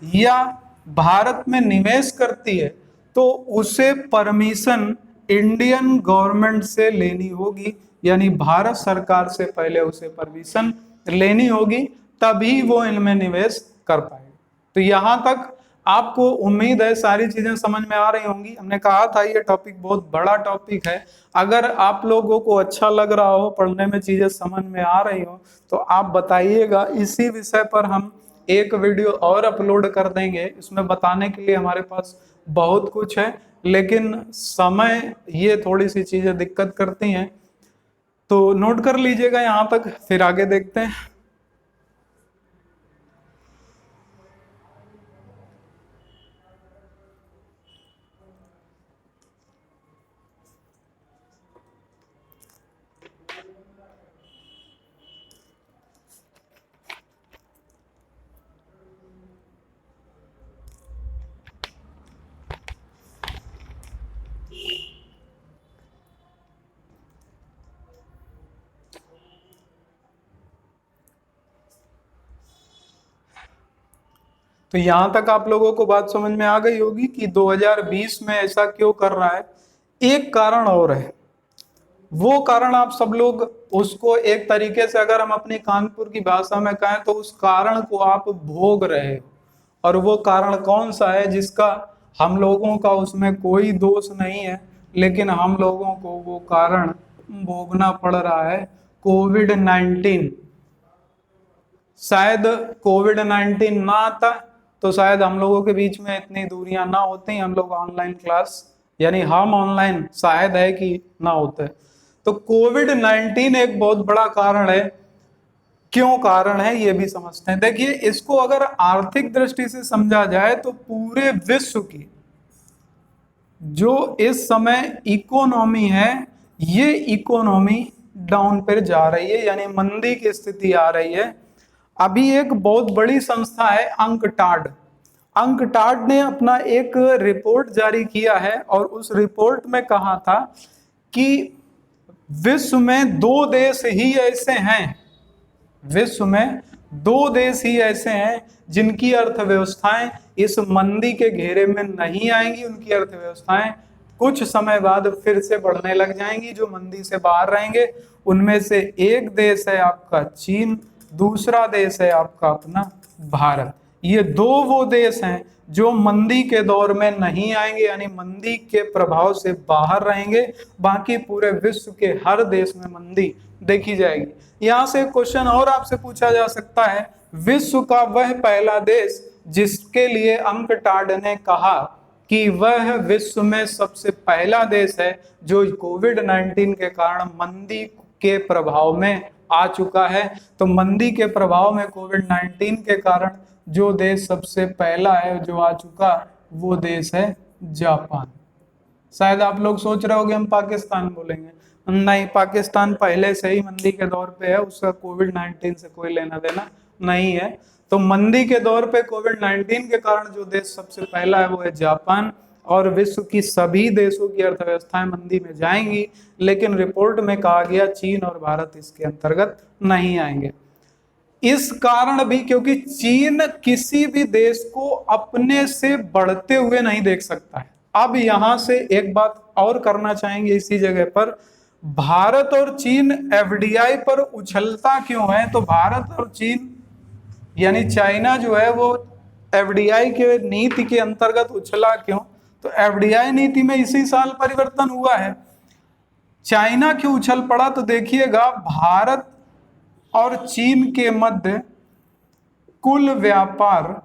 या भारत में निवेश करती है तो उसे परमिशन इंडियन गवर्नमेंट से लेनी होगी, यानी भारत सरकार से पहले उसे परमिशन लेनी होगी, तभी वो इनमें निवेश कर पाएगा। तो यहां तक आपको उम्मीद है सारी चीजें समझ में आ रही होंगी। हमने कहा था ये टॉपिक बहुत बड़ा टॉपिक है। अगर आप लोगों को अच्छा लग रहा हो, पढ़ने में चीजें समझ में आ रही हो, तो आप बताइएगा। इसी विषय पर हम एक वीडियो और अपलोड कर देंगे। इसमें बताने के लिए हमारे पास बहुत कुछ है, लेकिन समय ये थोड़ी सी चीजें दिक्कत करती हैं, तो नोट कर लीजिएगा यहाँ तक, फिर आगे देखते हैं। तो यहां तक आप लोगों को बात समझ में आ गई होगी कि 2020 में ऐसा क्यों कर रहा है। एक कारण और है, वो कारण आप सब लोग उसको एक तरीके से अगर हम अपनी कानपुर की भाषा में कहें तो उस कारण को आप भोग रहे हो। और वो कारण कौन सा है जिसका हम लोगों का उसमें कोई दोष नहीं है, लेकिन हम लोगों को वो कारण भोगना पड़ रहा है, कोविड-19। शायद कोविड-19 ना आता तो शायद हम लोगों के बीच में इतनी दूरियां ना होती, हम लोग ऑनलाइन क्लास यानी हम ऑनलाइन शायद है कि ना होते। तो कोविड-19 एक बहुत बड़ा कारण है। क्यों कारण है ये भी समझते हैं। देखिए, इसको अगर आर्थिक दृष्टि से समझा जाए तो पूरे विश्व की जो इस समय इकोनॉमी है, ये इकोनॉमी डाउन पर जा रही है, यानी मंदी की स्थिति आ रही है। अभी एक बहुत बड़ी संस्था है अंकटाड ने अपना एक रिपोर्ट जारी किया है और उस रिपोर्ट में कहा था कि विश्व में दो देश ही ऐसे हैं, विश्व में दो देश ही ऐसे हैं जिनकी अर्थव्यवस्थाएं इस मंदी के घेरे में नहीं आएंगी। उनकी अर्थव्यवस्थाएं कुछ समय बाद फिर से बढ़ने लग जाएंगी, जो मंदी से बाहर रहेंगे। उनमें से एक देश है आपका चीन, दूसरा देश है आपका अपना भारत। ये दो वो देश हैं जो मंदी के दौर में नहीं आएंगे, यानी मंदी के प्रभाव से बाहर रहेंगे। बाकी पूरे विश्व के हर देश में मंदी देखी जाएगी। यहां से क्वेश्चन और आपसे पूछा जा सकता है, विश्व का वह पहला देश जिसके लिए अंकटाड ने कहा कि वह विश्व में सबसे पहला देश है जो कोविड-19 के कारण मंदी के प्रभाव में आ चुका है, तो मंदी के प्रभाव में कोविड-19 के कारण जो देश सबसे पहला है जो आ चुका, वो देश है जापान। शायद आप लोग सोच रहे होगे हम पाकिस्तान बोलेंगे, नहीं, पाकिस्तान पहले से ही मंदी के दौर पे है, उसका कोविड-19 से कोई लेना देना नहीं है। तो मंदी के दौर पे कोविड-19 के कारण जो देश सबसे पहला है वो है जापान, और विश्व की सभी देशों की अर्थव्यवस्थाएं मंदी में जाएंगी, लेकिन रिपोर्ट में कहा गया चीन और भारत इसके अंतर्गत नहीं आएंगे। इस कारण भी क्योंकि चीन किसी भी देश को अपने से बढ़ते हुए नहीं देख सकता है। अब यहां से एक बात और करना चाहेंगे इसी जगह पर, भारत और चीन एफडीआई पर उछलता क्यों है? तो भारत और चीन यानी चाइना जो है वो एफडीआई के नीति के अंतर्गत उछला क्यों? तो एफडीआई नीति में इसी साल परिवर्तन हुआ है। चाइना क्यों उछल पड़ा? तो देखिएगा, भारत और चीन के मध्य कुल व्यापार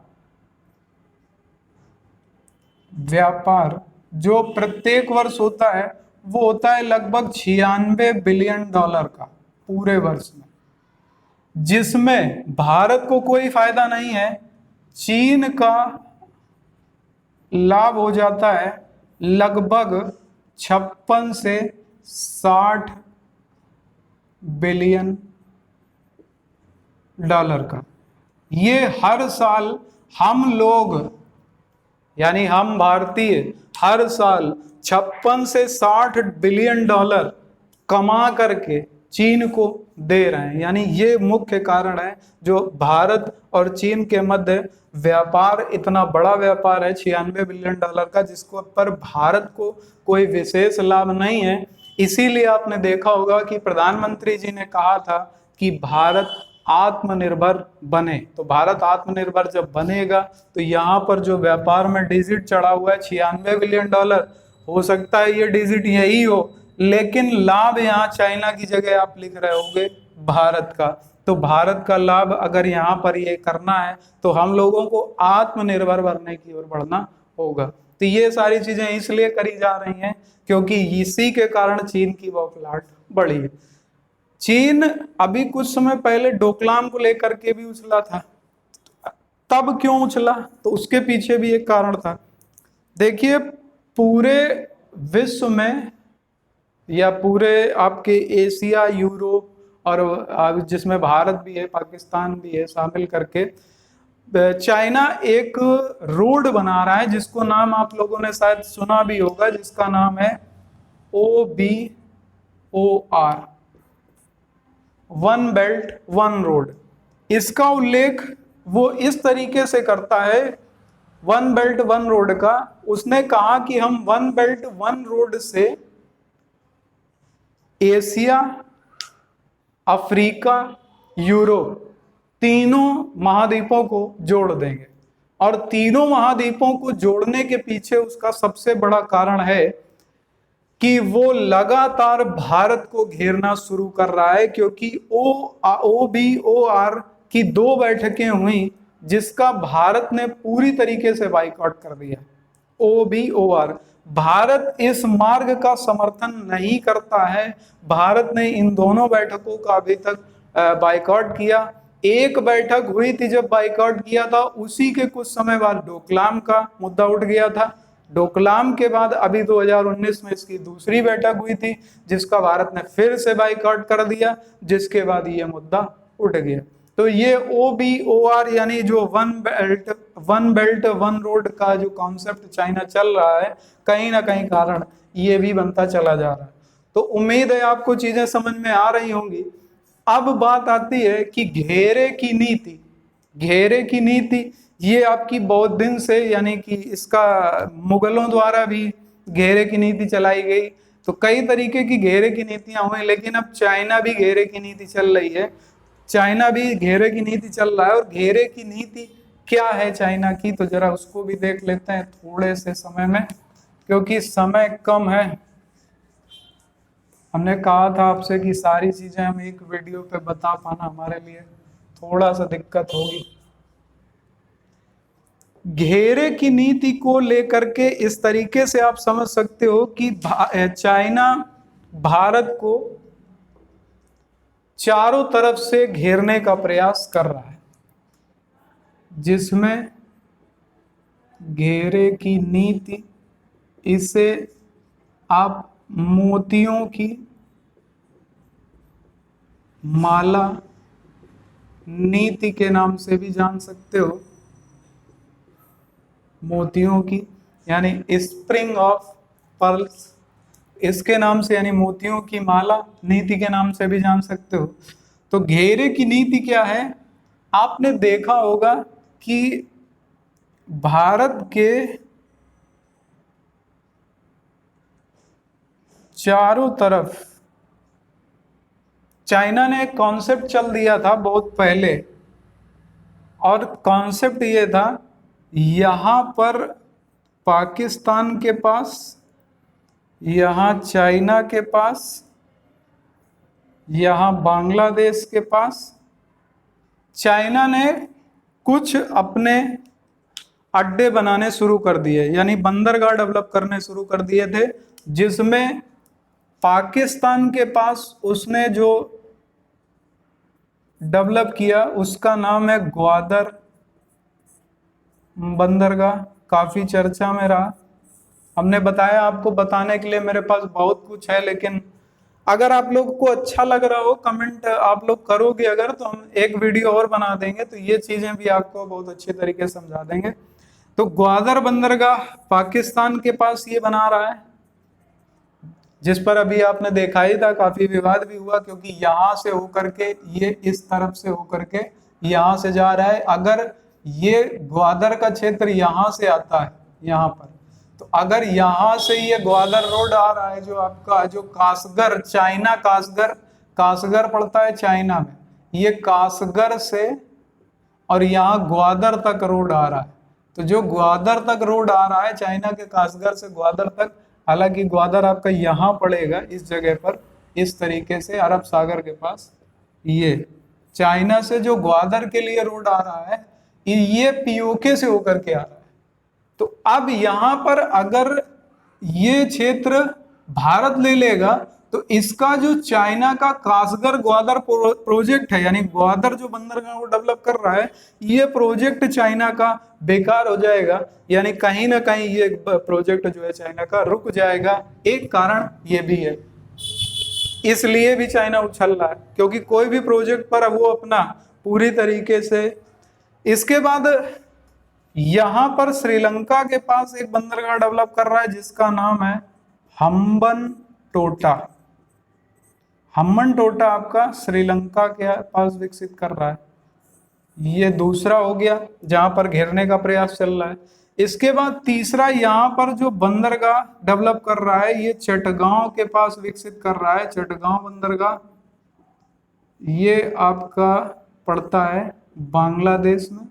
जो प्रत्येक वर्ष होता है वो होता है लगभग $96 बिलियन का पूरे वर्ष में, जिसमें भारत को कोई फायदा नहीं है। चीन का लाभ हो जाता है लगभग 56 से 60 बिलियन डॉलर का। ये हर साल हम लोग यानी हम भारतीय हर साल 56 से 60 बिलियन डॉलर कमा करके चीन को दे रहे हैं। यानी ये मुख्य कारण है जो भारत और चीन के मध्य व्यापार, इतना बड़ा व्यापार है $96 बिलियन का, जिसको पर भारत को कोई विशेष लाभ नहीं है। इसीलिए आपने देखा होगा कि प्रधानमंत्री जी ने कहा था कि भारत आत्मनिर्भर बने। तो भारत आत्मनिर्भर जब बनेगा तो यहाँ पर जो व्यापार में डिजिट चढ़ा हुआ है $96 बिलियन, हो सकता है ये डिजिट यही हो, लेकिन लाभ यहाँ चाइना की जगह आप लिख रहे होंगे भारत का। तो भारत का लाभ अगर यहाँ पर ये करना है तो हम लोगों को आत्मनिर्भर बनने की ओर बढ़ना होगा। तो ये सारी चीजें इसलिए करी जा रही हैं क्योंकि इसी के कारण चीन की बौखलाहट बढ़ी है। चीन अभी कुछ समय पहले डोकलाम को लेकर के भी उछला था। तब क्यों उछला? तो उसके पीछे भी एक कारण था। देखिए, पूरे विश्व में या पूरे आपके एशिया, यूरोप और जिसमें भारत भी है, पाकिस्तान भी है शामिल करके, चाइना एक रोड बना रहा है जिसको नाम आप लोगों ने शायद सुना भी होगा, जिसका नाम है OBOR, one belt one road. इसका उल्लेख वो इस तरीके से करता है वन बेल्ट वन रोड का। उसने कहा कि हम वन बेल्ट वन रोड से एशिया, अफ्रीका, यूरोप तीनों महाद्वीपों को जोड़ देंगे। और तीनों महाद्वीपों को जोड़ने के पीछे उसका सबसे बड़ा कारण है कि वो लगातार भारत को घेरना शुरू कर रहा है, क्योंकि OBOR की 2 बैठकें हुई जिसका भारत ने पूरी तरीके से बाइकआउट कर दिया। OBOR, भारत इस मार्ग का समर्थन नहीं करता है। भारत ने इन दोनों बैठकों का अभी तक बाइकआउट किया। एक बैठक हुई थी जब बाइकआउट किया था, उसी के कुछ समय बाद डोकलाम का मुद्दा उठ गया था। डोकलाम के बाद अभी 2019 में इसकी दूसरी बैठक हुई थी जिसका भारत ने फिर से बाइकआउट कर दिया, जिसके बाद ये मुद्दा उठ गया। तो ये OBOR यानी जो वन बेल्ट वन रोड का जो कॉन्सेप्ट चाइना चल रहा है, कहीं ना कहीं कारण ये भी बनता चला जा रहा है। तो उम्मीद है आपको चीजें समझ में आ रही होंगी। अब बात आती है कि घेरे की नीति। घेरे की नीति ये आपकी बहुत दिन से, यानी कि इसका मुगलों द्वारा भी घेरे की नीति चलाई गई। तो कई तरीके की घेरे की नीतियां हुई, लेकिन अब चाइना भी घेरे की नीति चल रही है। चाइना भी घेरे की नीति चल रहा है। और घेरे की नीति क्या है चाइना की, तो जरा उसको भी देख लेते हैं थोड़े से समय में, क्योंकि समय कम है। हमने कहा था आपसे कि सारी चीजें हम एक वीडियो पे बता पाना हमारे लिए थोड़ा सा दिक्कत होगी। घेरे की नीति को लेकर के इस तरीके से आप समझ सकते हो कि चाइना भारत को चारों तरफ से घेरने का प्रयास कर रहा है, जिसमें घेरे की नीति इसे आप मोतियों की माला नीति के नाम से भी जान सकते हो। मोतियों की यानी स्प्रिंग ऑफ पर्ल्स, इसके नाम से यानी मोतियों की माला नीति के नाम से भी जान सकते हो। तो घेरे की नीति क्या है? आपने देखा होगा कि भारत के चारों तरफ चाइना ने एक कॉन्सेप्ट चल दिया था बहुत पहले, और कॉन्सेप्ट ये था यहां पर पाकिस्तान के पास, यहाँ चाइना के पास, यहाँ बांग्लादेश के पास, चाइना ने कुछ अपने अड्डे बनाने शुरू कर दिए, यानी बंदरगाह डेवलप करने शुरू कर दिए थे, जिसमें पाकिस्तान के पास उसने जो डेवलप किया उसका नाम है ग्वादर बंदरगाह। काफी चर्चा में रहा। हमने बताया आपको, बताने के लिए मेरे पास बहुत कुछ है, लेकिन अगर आप लोग को अच्छा लग रहा हो, कमेंट आप लोग करोगे अगर, तो हम एक वीडियो और बना देंगे, तो ये चीजें भी आपको बहुत अच्छे तरीके से समझा देंगे। तो ग्वादर बंदरगाह पाकिस्तान के पास ये बना रहा है, जिस पर अभी आपने देखा ही था, काफी विवाद भी हुआ, क्योंकि यहां से होकर के ये इस तरफ से होकर के यहां से जा रहा है। अगर ये ग्वादर का क्षेत्र यहां से आता है यहाँ पर, तो अगर यहाँ से ये ग्वादर रोड आ रहा है, जो आपका जो कासगर, चाइना कासगर, कासगर पड़ता है चाइना में, ये कासगर से और यहाँ ग्वादर तक रोड आ रहा है। तो जो ग्वादर तक रोड आ रहा है, चाइना के कासगर से ग्वादर तक, हालांकि ग्वादर आपका यहाँ पड़ेगा इस जगह पर, इस तरीके से अरब सागर के पास, ये चाइना से जो ग्वादर के लिए रोड आ रहा है, ये पीओके से होकर के आ रहा है। तो अब यहां पर अगर ये क्षेत्र भारत ले लेगा, तो इसका जो चाइना का कासगर ग्वादर प्रोजेक्ट है, यानी ग्वादर जो बंदरगाह वो डेवलप कर रहा है, ये प्रोजेक्ट चाइना का बेकार हो जाएगा, यानी कहीं ना कहीं ये प्रोजेक्ट जो है चाइना का रुक जाएगा। एक कारण ये भी है, इसलिए भी चाइना उछल रहा है, क्योंकि कोई भी प्रोजेक्ट पर वो अपना पूरी तरीके से। इसके बाद यहां पर श्रीलंका के पास एक बंदरगाह डेवलप कर रहा है, जिसका नाम है हम्बन टोटा। हम्बन टोटा आपका श्रीलंका के पास विकसित कर रहा है। ये दूसरा हो गया जहां पर घेरने का प्रयास चल रहा है। इसके बाद तीसरा यहां पर जो बंदरगाह डेवलप कर रहा है, ये चटगांव के पास विकसित कर रहा है, चटगांव बंदरगाह। ये आपका पड़ता है बांग्लादेश में।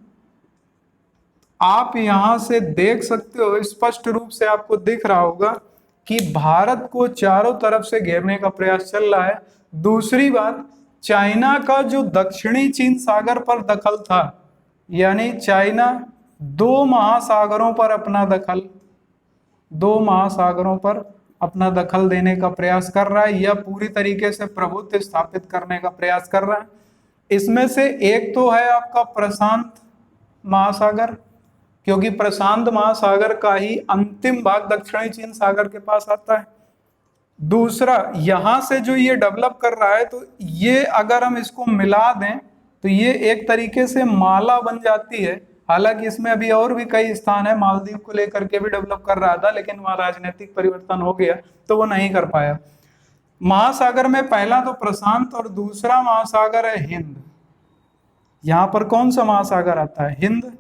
आप यहां से देख सकते हो, स्पष्ट रूप से आपको दिख रहा होगा कि भारत को चारों तरफ से घेरने का प्रयास चल रहा है। दूसरी बात, चाइना का जो दक्षिणी चीन सागर पर दखल था, यानी चाइना दो महासागरों पर अपना दखल देने का प्रयास कर रहा है, या पूरी तरीके से प्रभुत्व स्थापित करने का प्रयास कर रहा है। इसमें से एक तो है आपका प्रशांत महासागर, क्योंकि प्रशांत महासागर का ही अंतिम भाग दक्षिणी चीन सागर के पास आता है। दूसरा, यहां से जो ये डेवलप कर रहा है, तो ये अगर हम इसको मिला दें तो ये एक तरीके से माला बन जाती है। हालांकि इसमें अभी और भी कई स्थान है, मालदीव को लेकर के भी डेवलप कर रहा था, लेकिन वहां राजनीतिक परिवर्तन हो गया तो वो नहीं कर पाया। महासागर में पहला तो प्रशांत और दूसरा महासागर है हिंद। यहां पर कौन सा महासागर आता है? हिंद।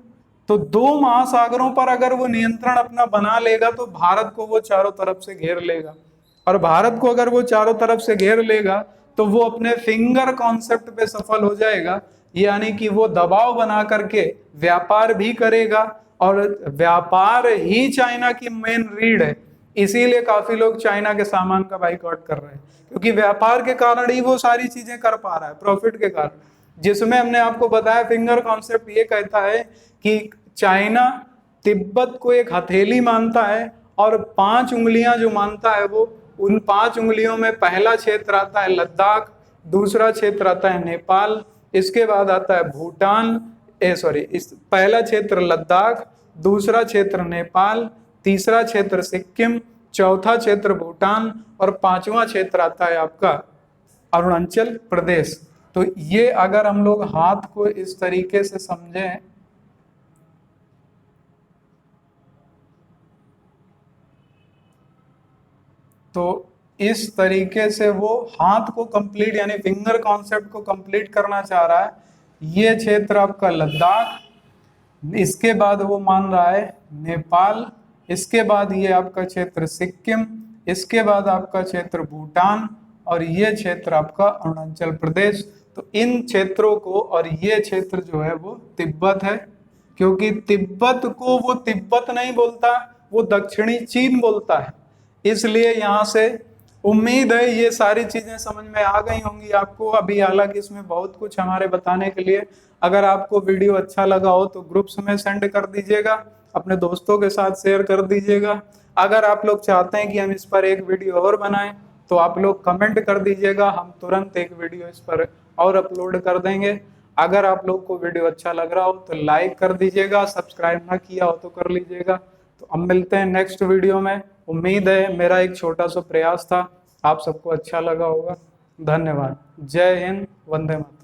तो दो महासागरों पर अगर वो नियंत्रण अपना बना लेगा, तो भारत को वो चारों तरफ से घेर लेगा, और भारत को अगर वो चारों तरफ से घेर लेगा तो वो अपने फिंगर कॉन्सेप्ट पे सफल हो जाएगा, यानी कि वो दबाव बना करके व्यापार भी करेगा, और व्यापार ही चाइना की मेन रीढ़ है। इसीलिए काफी लोग चाइना के सामान का बाइकआउट कर रहे हैं, क्योंकि व्यापार के कारण ही वो सारी चीजें कर पा रहा है, प्रॉफिट के कारण। जिसमें हमने आपको बताया, फिंगर कॉन्सेप्ट ये कहता है कि चाइना तिब्बत को एक हथेली मानता है, और 5 उंगलियां जो मानता है, वो उन 5 उंगलियों में पहला क्षेत्र आता है लद्दाख, दूसरा क्षेत्र आता है नेपाल, इसके बाद आता है भूटान, पहला क्षेत्र लद्दाख, दूसरा क्षेत्र नेपाल, तीसरा क्षेत्र सिक्किम, चौथा क्षेत्र भूटान और पांचवा क्षेत्र आता है आपका अरुणाचल प्रदेश। तो ये अगर हम लोग हाथ को इस तरीके से समझें, तो इस तरीके से वो हाथ को कंप्लीट यानी फिंगर कॉन्सेप्ट को कंप्लीट करना चाह रहा है। ये क्षेत्र आपका लद्दाख, इसके बाद वो मान रहा है नेपाल, इसके बाद ये आपका क्षेत्र सिक्किम, इसके बाद आपका क्षेत्र भूटान और ये क्षेत्र आपका अरुणाचल प्रदेश। तो इन क्षेत्रों को, और ये क्षेत्र जो है वो तिब्बत है, क्योंकि तिब्बत को वो तिब्बत नहीं बोलता, वो दक्षिणी चीन बोलता है। इसलिए यहाँ से उम्मीद है ये सारी चीजें समझ में आ गई होंगी आपको। अभी हालांकि इसमें बहुत कुछ हमारे बताने के लिए। अगर आपको वीडियो अच्छा लगा हो तो ग्रुप्स में सेंड कर दीजिएगा, अपने दोस्तों के साथ शेयर कर दीजिएगा। अगर आप लोग चाहते हैं कि हम इस पर एक वीडियो और बनाएं तो आप लोग कमेंट कर दीजिएगा, हम तुरंत एक वीडियो इस पर और अपलोड कर देंगे। अगर आप लोग को वीडियो अच्छा लग रहा हो तो लाइक कर दीजिएगा, सब्सक्राइब ना किया हो तो कर लीजिएगा। तो अब मिलते हैं नेक्स्ट वीडियो में। उम्मीद है मेरा एक छोटा सा प्रयास था, आप सबको अच्छा लगा होगा। धन्यवाद। जय हिंद, वंदे मातरम।